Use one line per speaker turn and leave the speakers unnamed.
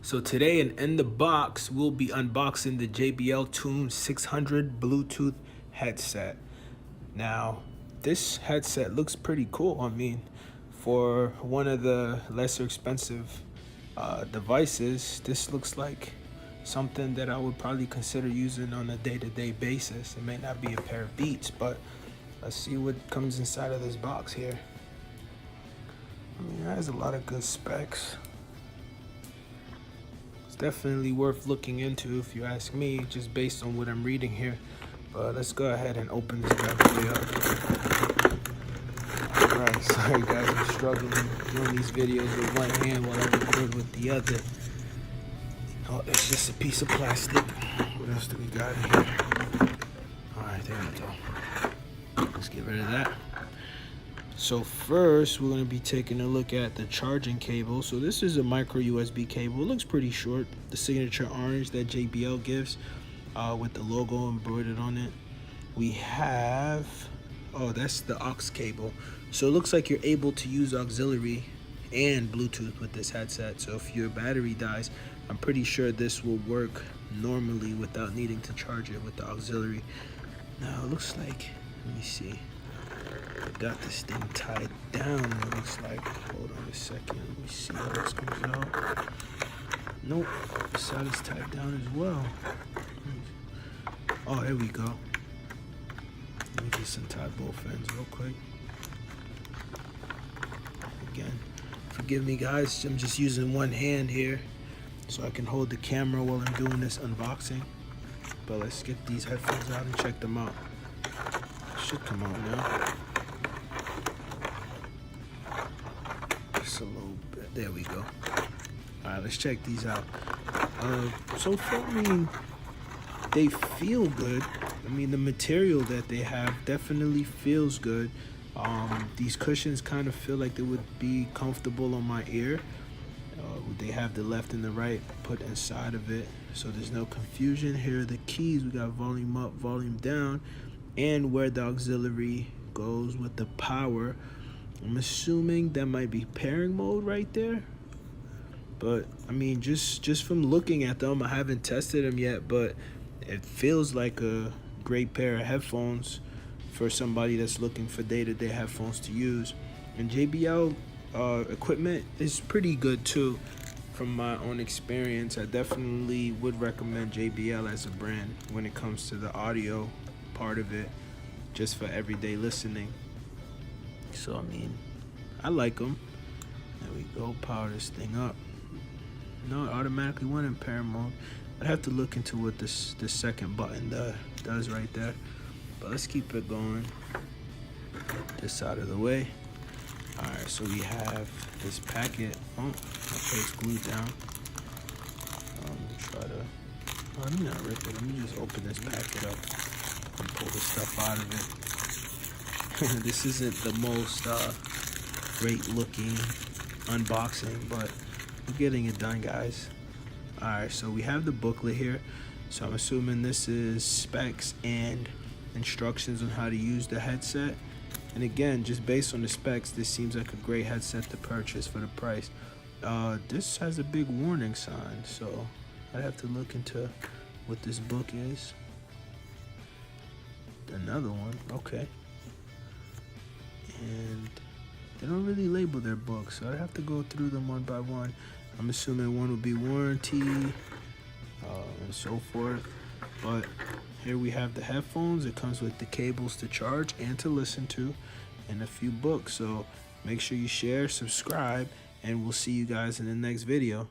So today in the box, we'll be unboxing the JBL Tune600 Bluetooth headset. Now, this headset looks pretty cool. I mean, for one of the lesser expensive devices, this looks like something that I would probably consider using on a day-to-day basis. It may not be a pair of Beats, but let's see what comes inside of this box here. I mean, it has a lot of good specs. Definitely worth looking into if you ask me, just based on what I'm reading here. But let's go ahead and open this bad boy up. Alright, sorry guys, I'm struggling doing these videos with one hand while I record with the other. Oh, it's just a piece of plastic. What else do we got in here? Alright, there we go. Let's get rid of that. So first, we're going to be taking a look at the charging cable. So this is a micro USB cable. It looks pretty short. The signature orange that JBL gives with the logo embroidered on it. We have, oh, that's the aux cable. So it looks like you're able to use auxiliary and Bluetooth with this headset. So if your battery dies, I'm pretty sure this will work normally without needing to charge it with the auxiliary. Now it looks like, let me see. I got this thing tied down, it looks like. Hold on a second, let me see how this comes out. Nope, the side is tied down as well. Oh, here we go. Let me just untie both ends real quick. Again, forgive me guys, I'm just using one hand here so I can hold the camera while I'm doing this unboxing. But let's get these headphones out and check them out. Should come out now. Just a little bit. There we go. All right, let's check these out. So far, I mean, they feel good. I mean, the material that they have definitely feels good. These cushions kind of feel like they would be comfortable on my ear. They have the left and the right put inside of it, so there's no confusion. Here are the keys. We got volume up, volume down, and where the auxiliary goes with the power. I'm assuming that might be pairing mode right there. But I mean, just from looking at them, I haven't tested them yet, but it feels like a great pair of headphones for somebody that's looking for day-to-day headphones to use. And JBL equipment is pretty good too. From my own experience, I definitely would recommend JBL as a brand when it comes to the audio part of it, just for everyday listening. So I mean, I like them. There we go. Power this thing up. No, it automatically went in pair mode. I'd have to look into what this second button does right there. But let's keep it going. This out of the way. All right, so we have this packet. Oh, okay, it's glued down. Try to. Let me not rip it. Let me just open this packet up and pull the stuff out of it. This isn't the most great looking unboxing, but we're getting it done, guys. All right, so we have the booklet here. So I'm assuming this is specs and instructions on how to use the headset. And again, just based on the specs, this seems like a great headset to purchase for the price. This has a big warning sign, so I'd have to look into what this book is. Another one, okay. And they don't really label their books, so I'd have to go through them one by one. I'm assuming one will be warranty and so forth. But here we have the headphones. It comes with the cables to charge and to listen to, and a few books. So make sure you share, subscribe, and we'll see you guys in the next video.